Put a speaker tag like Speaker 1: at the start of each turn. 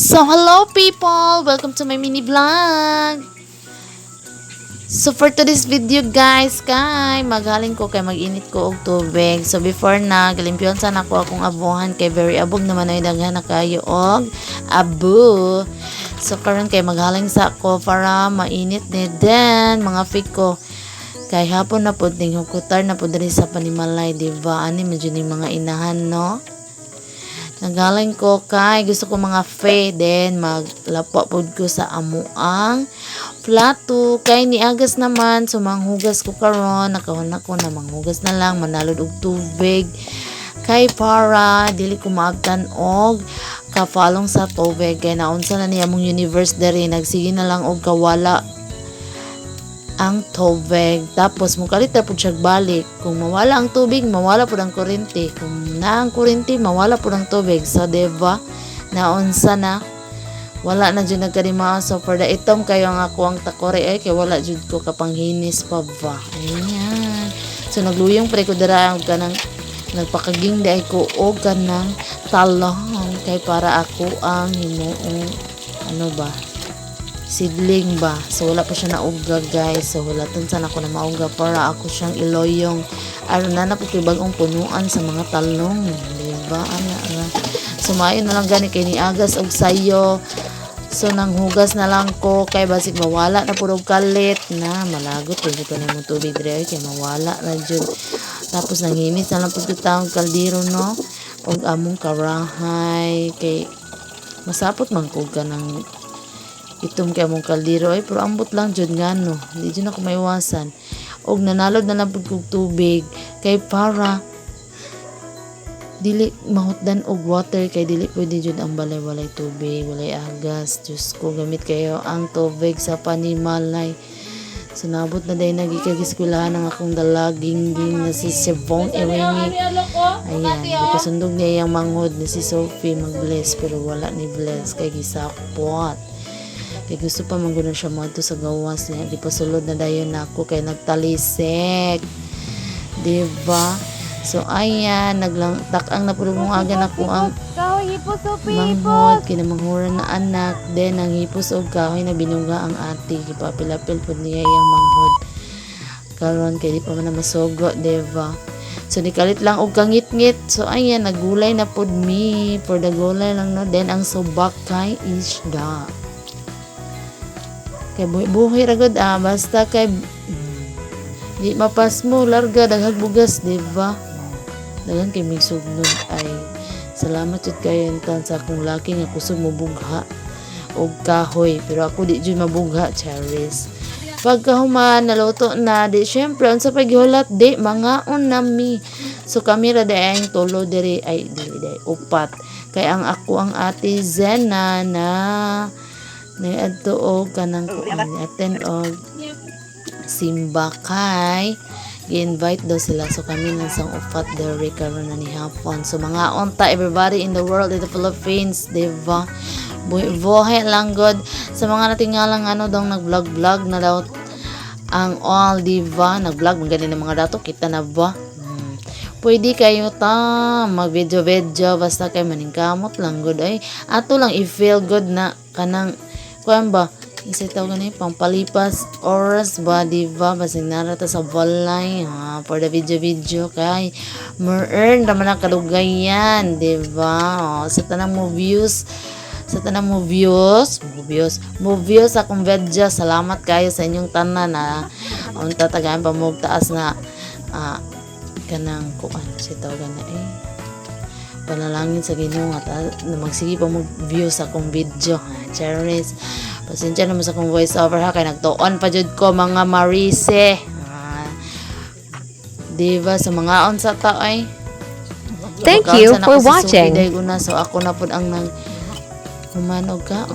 Speaker 1: So, hello people! Welcome to my mini vlog! So, for today's video guys, magaling ko kay mag-init ko og tubig. So, before na, galimpyon sana ko akong abuhan kay very abog naman ay daghan na kayo og abu. So, karon kay maghaling sa ko para mainit ni den mga fake ko. Kay hapon na po, ting hukutar na po dali sa Panimalay, diba? Ani, medyo ni mga inahan, no? Nagaling ko kay gusto ko mga fe then maglapo pod ko sa amuang plato kay niagas naman so manghugas ko karon nakahon ako na manghugas na lang manalod og tubig kay para dili ko maabtan og kafalong sa tubig kay naunsa na niya mong universe diri nagsige na lang og kawala ang tubig. Tapos, mukalit na po siya balik. Kung mawala ang tubig, mawala po ang kurente. Kung na ang kurente, mawala po ang tubig. So, diba? Naunsa na. Wala na dyan nagkarimaan. So, for the itom kayo ang ako ang takore ay kaya wala dyan ko kapanghinis pa ba. Ayan. So, nagluyong pre ko dara ang kanang nagpakaging dahi ko o kanang talong. Kay para ako ang himuong ano ba? Sidling ba. So, wala pa siya nauga, guys. So, hulatan sana ako na mauga para ako siyang iloyong. Aron na po kay bagong punuan sa mga talong. Diba? So, maayon na lang gani kay niagas og sayo. So, nang hugas na lang ko kay basig mawala na puro kalit na malagot. Pwede ko na mo tubig dre kay mawala na dyan. Tapos, nanginis na lang po taong kaldero, no? Og among karahay. Kay masapot man ko ka ng itom kay among kaldero ay pero ambot lang jud nga no di jud ako maiwasan og nanalod na lang pud kog tubig kay para dili mahutdan og water kay dili pwede jud ang balay-walay tubig walay agas Diyos ko gamit kayo ang tubig sa Panimalay. So nabot na day nagikag-eskwelahan ang akong dalaging na si Sibong Ewing. Ayan, ipasundog niya yung manghod na si Sophie mag-bless pero wala ni bless kay gisapot. Kaya gusto pa manggunan siya mga sa gawas niya. Di pa sulod na dayon ako kaya nagtalisik. Diba? So, ayan. Nagtakang na po mong aga na ko ang manghod. Kinamanghuran na anak. Then, ang hipos o kahoy na binuga ang ati. Kipapilapil po niya yung manghod. Karon kaya di pa man na masugo. Diba? So, nikalit lang og kangit-ngit. So, ayan. Nagulay na po me. For the gulay lang no. Then, ang subak kay isda. Kay buhay ragod basta kay di mapas mo larga daghag bugas diba daghan kay mig sugnod ay salamat jud kayo intan sa akong laki nga kusog mo bugha og kahoy pero ako di jud mabugha charis pagkahuman naluto na di syempre unsa pa gihulat di mangaon nami so kami ra daayang tulo diri ay dili upat kay ang ako ang ate Zena na adto og kanang attend og simba kay gi-invite daw sila so kami nang sang upat dere karon na ni hapon so mga unta everybody in the world in the Philippines diba buhay lang god sa mga natingalang ano daw nag-vlog na daw ang all diba nag-vlog man ganin mga dato kita na ba pwede kayo ta mag video basta kay maningkamot lang good ay ato lang i-feel good na kanang kuan ba isa tawag ni pampalipas oras ba diba basig narata sa balay for the video kay mo-earn naman ang kadugayan diba sa tanang mo views akong video salamat kayo sa inyong tanan na unta tagayan pa mo taas na kanang kuan si tawagan na panalangin sa Ginoo at na magsige pa mo view sa akong video Charis pasensya naman sa akong voice over ha kay nagtuon pa jud ko mga marise diba sa mga on sa taoy
Speaker 2: thank you for watching
Speaker 1: so ako na pud ang nang humanog ka